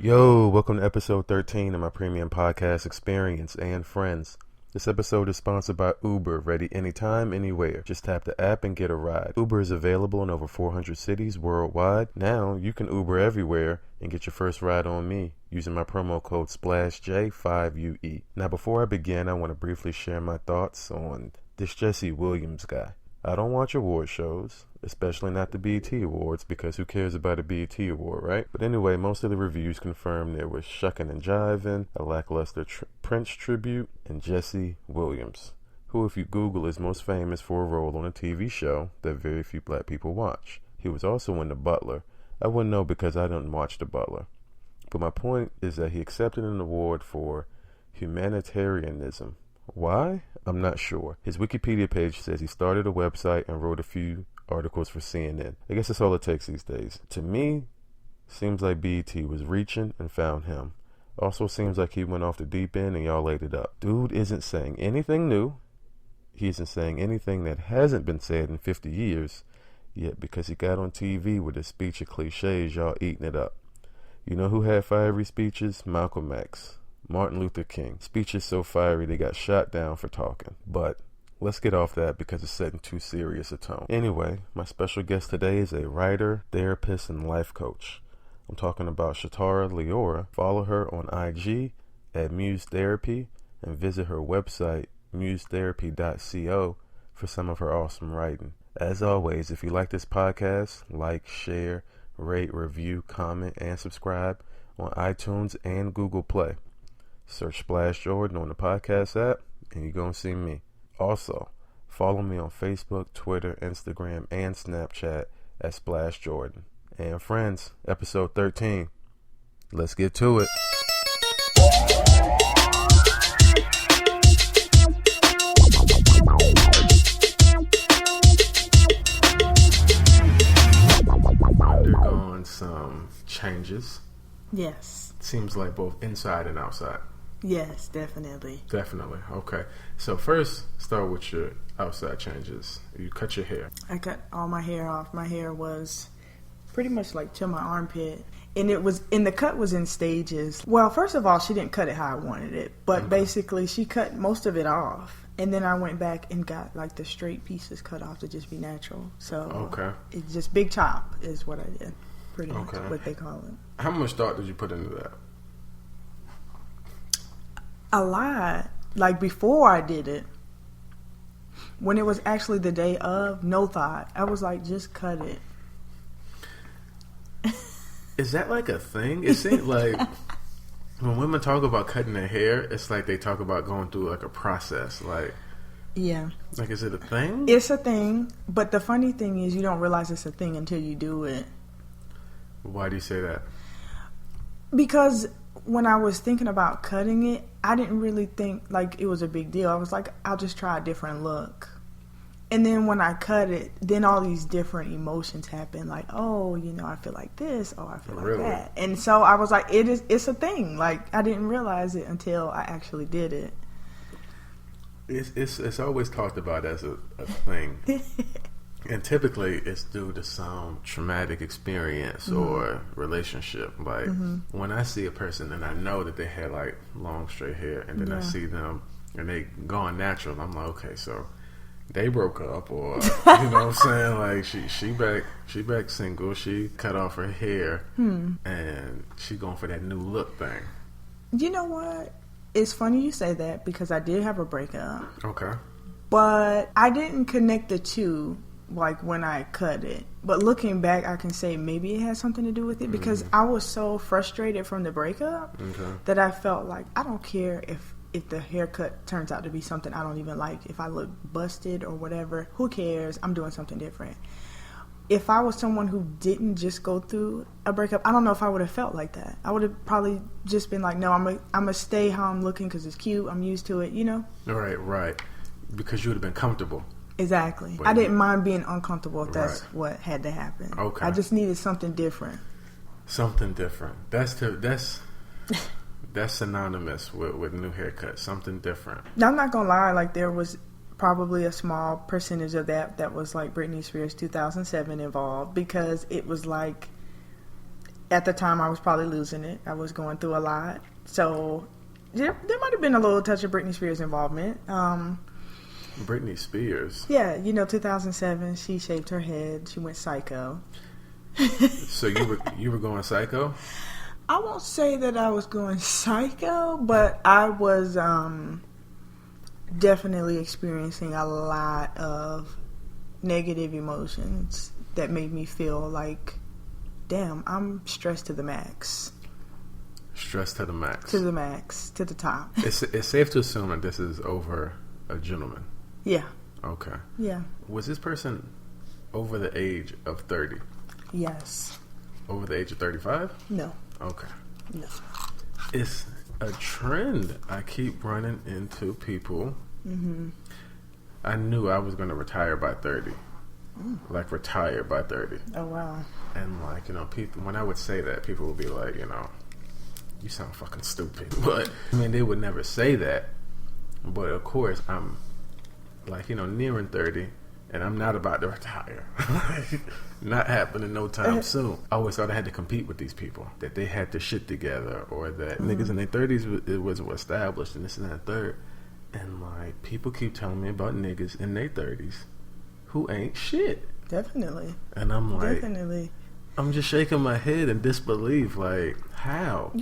Yo, welcome to episode 13 of my premium podcast experience and friends. This episode is sponsored by Uber, ready anytime, anywhere. Just tap the app and get a ride. Uber is available in over 400 cities worldwide. Now, you can Uber everywhere and get your first ride on me using my promo code SPLASHJ5UE. Now, before I begin, I want to briefly share my thoughts on this Jesse Williams guy. I don't watch award shows, especially not the BET Awards, because who cares about a BET Award, right? But anyway, most of the reviews confirmed there was shucking and jiving, a lackluster Prince tribute, and Jesse Williams, who, if you Google, is most famous for a role on a TV show that very few black people watch. He was also in The Butler. I wouldn't know because I didn't watch The Butler. But my point is that he accepted an award for humanitarianism. Why? I'm not sure. His Wikipedia page says he started a website and wrote a few articles for CNN. I guess that's all it takes these days. To me, seems like BET was reaching and found him. Also seems like he went off the deep end and y'all laid it up. Dude isn't saying anything new. He isn't saying anything that hasn't been said in 50 years. Yet because he got on TV with a speech of cliches, y'all eating it up. You know who had fiery speeches? Malcolm X. Martin Luther King. Speeches so fiery they got shot down for talking. But let's get off that because it's setting too serious a tone. Anyway, my special guest today is a writer, therapist, and life coach. I'm talking about Shatara Liora. Follow her on IG at Muse Therapy and visit her website musetherapy.co for some of her awesome writing. As always, if you like this podcast, like, share, rate, review, comment, and subscribe on iTunes and Google Play. Search Splash Jordan on the podcast app and you're going to see me. Also, follow me on Facebook, Twitter, Instagram, and Snapchat at Splash Jordan. And friends, episode 13. Let's get to it. Undergone some changes. Yes. Seems like both inside and outside. Yes, definitely. Definitely. Okay. So first, start with your outside changes. You cut your hair. I cut all my hair off. My hair was pretty much like to my armpit. And the cut was in stages. Well, first of all, she didn't cut it how I wanted it. But basically, she cut most of it off. And then I went back and got like the straight pieces cut off to just be natural. So it's just big chop is what I did. Pretty much what they call it. How much thought did you put into that? A lot. Like before I did it, when it was actually the day of, no thought. I was like, just cut it. Is that like a thing? It seems like when women talk about cutting their hair, it's like they talk about going through like a process. Like, yeah. Like, is it a thing? It's a thing. But the funny thing is you don't realize it's a thing until you do it. Why do you say that? Because when I was thinking about cutting it, I didn't really think like it was a big deal. I was like, I'll just try a different look. And then when I cut it, then all these different emotions happen. Like, oh, I feel like this. Oh, I feel like that. And so I was like, it's a thing. Like, I didn't realize it until I actually did it. It's always talked about as a thing. And typically it's due to some traumatic experience or relationship. Like when I see a person and I know that they had like long straight hair and then I see them and they gone natural, I'm like, okay, so they broke up or you know what I'm saying? Like she back single, she cut off her hair and she going for that new look thing. You know what? It's funny you say that because I did have a breakup. Okay. But I didn't connect the two like when I cut it. But looking back, I can say maybe it had something to do with it because I was so frustrated from the breakup that I felt like I don't care if the haircut turns out to be something I don't even like. If I look busted or whatever, who cares? I'm doing something different. If I was someone who didn't just go through a breakup, I don't know if I would have felt like that. I would have probably just been like, no, I'm gonna stay how I'm looking because it's cute. I'm used to it, Right. Because you would have been comfortable. Exactly. I didn't mind being uncomfortable if that's what had to happen. Okay. I just needed something different. Something different. That's synonymous with new haircut. Something different. Now, I'm not gonna lie. Like there was probably a small percentage of that was like Britney Spears 2007 involved because it was like at the time I was probably losing it. I was going through a lot. So there might have been a little touch of Britney Spears involvement. Britney Spears? Yeah, 2007, she shaved her head. She went psycho. So you were going psycho? I won't say that I was going psycho, but I was definitely experiencing a lot of negative emotions that made me feel like, damn, I'm stressed to the max. Stressed to the max. To the max, to the top. It's safe to assume that this is over a gentleman. Yeah. Okay. Yeah. Was this person over the age of 30? Yes. Over the age of 35? No. Okay. No. It's a trend. I keep running into people. Mm-hmm. I knew I was going to retire by 30. Like, retire by 30. Oh, wow. And, like, people, when I would say that, people would be like, you sound fucking stupid. But, I mean, they would never say that. But, of course, I'm, like, nearing 30. And I'm not about to retire. Not happening no time soon. I always thought I had to compete with these people. That they had their shit together. Or that niggas in their 30s it was established. And this and that third. And, like, people keep telling me about niggas in their 30s who ain't shit. Definitely. And I'm like... Definitely. I'm just shaking my head in disbelief. Like, how?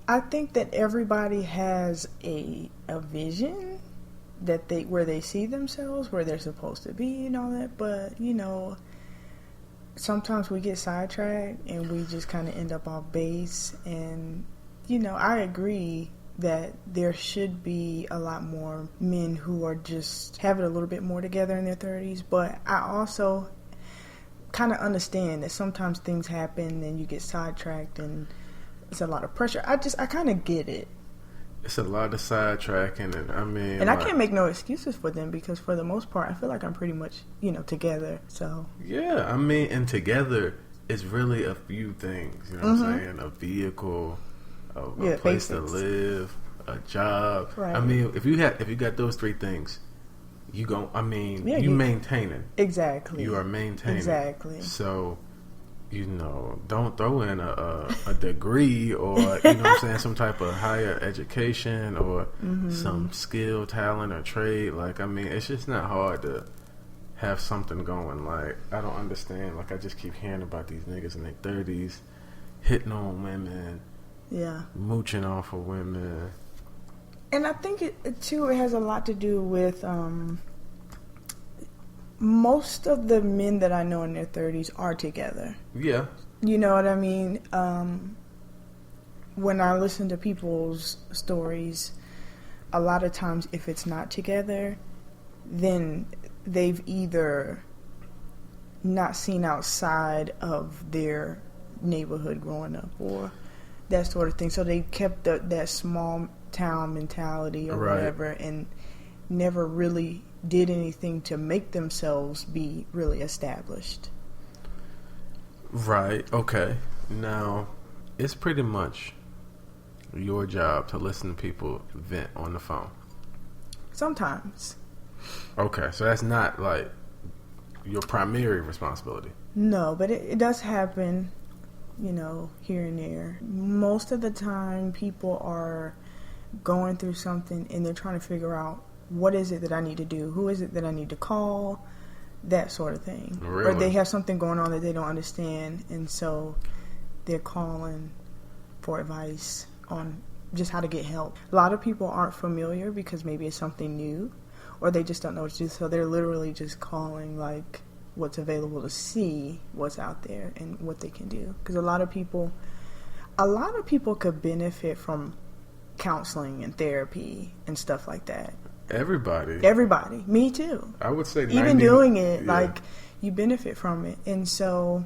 I think that everybody has a vision that where they see themselves, where they're supposed to be and all that, but sometimes we get sidetracked and we just kind of end up off base. And I agree that there should be a lot more men who are just having a little bit more together in their 30s, but I also kind of understand that sometimes things happen and you get sidetracked and it's a lot of pressure. I kind of get it. It's a lot of sidetracking, and I mean... And I can't make no excuses for them, because for the most part, I feel like I'm pretty much, together, so... Yeah, I mean, and together is really a few things, you know what I'm saying? A vehicle, a place to live, a job. Right. I mean, if you got those three things, you maintaining. Exactly. You are maintaining. Exactly. So... don't throw in a degree or, what I'm saying, some type of higher education or some skill, talent, or trade. Like, I mean, it's just not hard to have something going. Like, I don't understand. Like, I just keep hearing about these niggas in their 30s hitting on women. Yeah. Mooching off of women. And I think, it has a lot to do with... most of the men that I know in their 30s are together. Yeah. You know what I mean? When I listen to people's stories, a lot of times if it's not together, then they've either not seen outside of their neighborhood growing up or that sort of thing. So they kept that small town mentality or whatever and never really did anything to make themselves be really established. Right. Okay. Now, it's pretty much your job to listen to people vent on the phone. Sometimes. Okay. So that's not like your primary responsibility. No, but it does happen, here and there. Most of the time people are going through something and they're trying to figure out, what is it that I need to do? Who is it that I need to call? That sort of thing. Really? Or they have something going on that they don't understand, and so they're calling for advice on just how to get help. A lot of people aren't familiar because maybe it's something new, or they just don't know what to do, so they're literally just calling like what's available to see what's out there and what they can do. Because a lot of people could benefit from counseling and therapy and stuff like that. Everybody. Me too. I would say 90, even doing it, like, you benefit from it. And so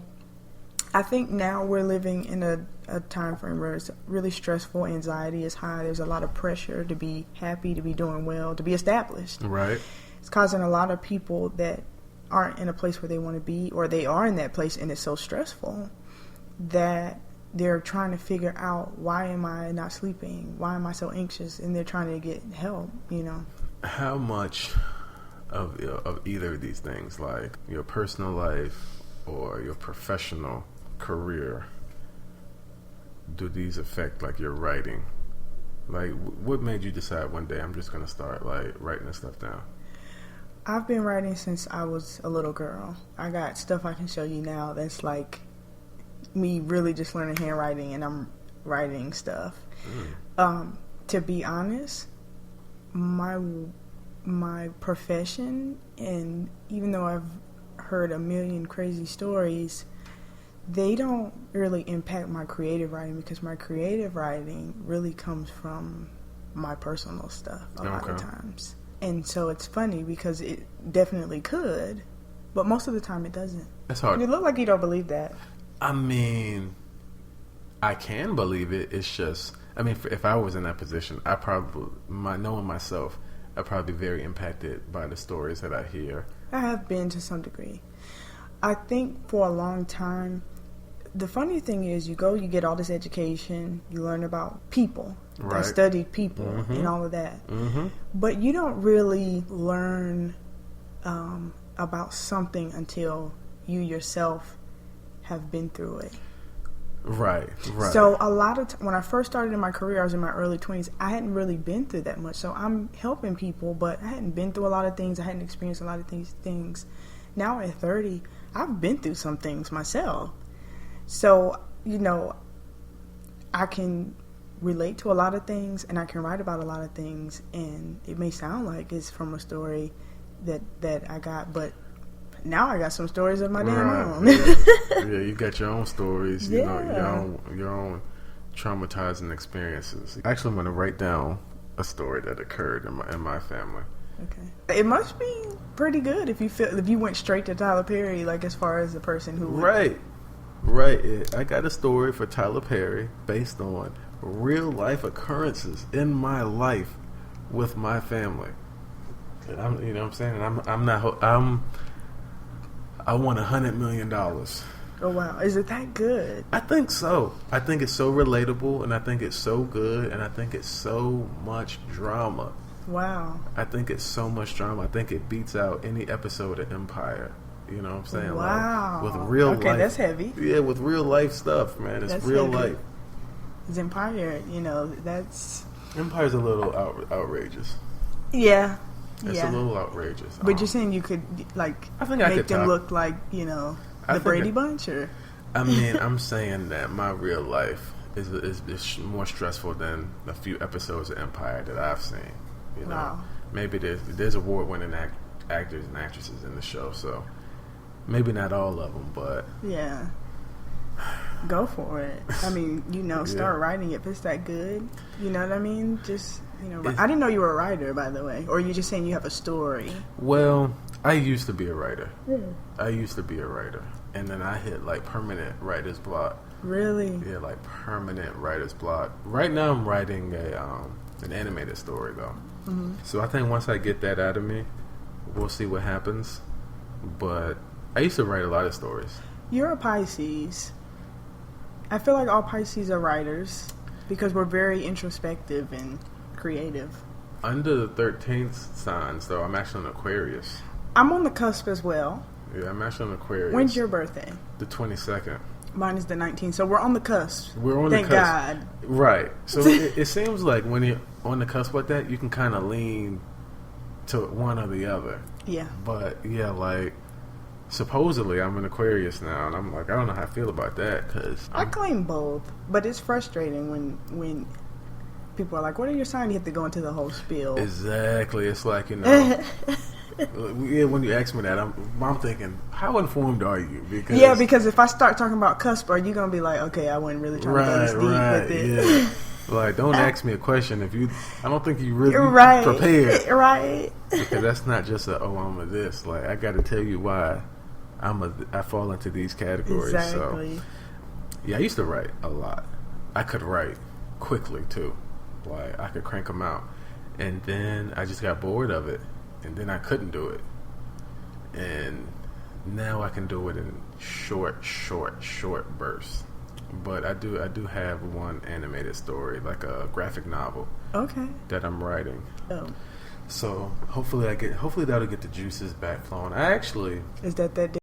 I think now we're living in a time frame where it's really stressful. Anxiety is high. There's a lot of pressure to be happy, to be doing well, to be established. Right. It's causing a lot of people that aren't in a place where they want to be, or they are in that place and it's so stressful that they're trying to figure out, why am I not sleeping? Why am I so anxious? And they're trying to get help, How much of either of these things, like your personal life or your professional career, do these affect like your writing? Like, what made you decide one day I'm just gonna start like writing this stuff down? I've been writing since I was a little girl. I got stuff I can show you now that's like me really just learning handwriting, and I'm writing stuff. To be honest, my profession, and even though I've heard a million crazy stories, they don't really impact my creative writing, because my creative writing really comes from my personal stuff a lot of times. And so it's funny because it definitely could, but most of the time it doesn't. That's hard. You look like you don't believe that. I mean, I can believe it. It's just, I mean, if I was in that position, I probably, knowing myself, I'd probably be very impacted by the stories that I hear. I have been to some degree. I think for a long time, the funny thing is, you get all this education, you learn about people. Right. I studied people and all of that. But you don't really learn about something until you yourself have been through it. Right. So a lot of when I first started in my career, I was in my early 20s. I hadn't really been through that much. So I'm helping people, but I hadn't been through a lot of things. I hadn't experienced a lot of these things. Now at 30, I've been through some things myself. So, I can relate to a lot of things, and I can write about a lot of things, and it may sound like it's from a story that I got, but now I got some stories of my damn own. Yeah, you got your own stories, your own traumatizing experiences. Actually, I'm going to write down a story that occurred in my family. Okay. It must be pretty good if you went straight to Tyler Perry, like as far as the person who would. Right. I got a story for Tyler Perry based on real life occurrences in my life with my family. And I'm, you know what I'm saying? And I want $100 million. Oh wow, is it that good? I think so. I think it's so relatable, and I think it's so good, and I think it's so much drama. Wow. I think it's so much drama. I think it beats out any episode of Empire. You know what I'm saying? Wow. Like, with real life. Okay, that's heavy. Yeah, with real life stuff, man. It's that's real heavy. life. It's Empire, that's... Empire's a little outrageous. Yeah. It's a little outrageous. But you're saying you could, like, I think make them look like, the Brady Bunch, or... I mean, I'm saying that my real life is more stressful than a few episodes of Empire that I've seen. Wow. Maybe there's award-winning actors and actresses in the show, so maybe not all of them, but yeah, go for it. I mean, start writing it if it's that good. You know what I mean? Just I didn't know you were a writer, by the way, or are you just saying you have a story? Well, I used to be a writer. And then I hit like permanent writer's block. Really? Yeah, like permanent writer's block. Right now, I'm writing an animated story though. So I think once I get that out of me, we'll see what happens. But I used to write a lot of stories. You're a Pisces. I feel like all Pisces are writers because we're very introspective and creative. Under the 13th signs, though, I'm actually an Aquarius. I'm on the cusp as well. Yeah, I'm actually an Aquarius. When's your birthday? The 22nd. Mine is the 19th, so we're on the cusp. Thank God. Right. So it seems like when you're on the cusp like that, you can kind of lean to one or the other. Yeah. But, yeah, like, supposedly I'm an Aquarius now, and I'm like, I don't know how I feel about that, because I claim both, but it's frustrating when people are like, what are your signs? You have to go into the whole spiel. Exactly. It's like, yeah, when you ask me that, I'm thinking, how informed are you? Because if I start talking about cusp, are you going to be like, okay, I wasn't really trying to go this deep with it. Yeah. Like, don't ask me a question if I don't think you really prepared. Right. Because that's not just I'm a this. Like, I got to tell you why I fall into these categories. Exactly. So, yeah, I used to write a lot. I could write quickly, too. Like, I could crank them out. And then I just got bored of it. And then I couldn't do it. And now I can do it in short bursts. But I do have one animated story, like a graphic novel. Okay. That I'm writing. Oh. So hopefully that'll get the juices back flowing. I actually is that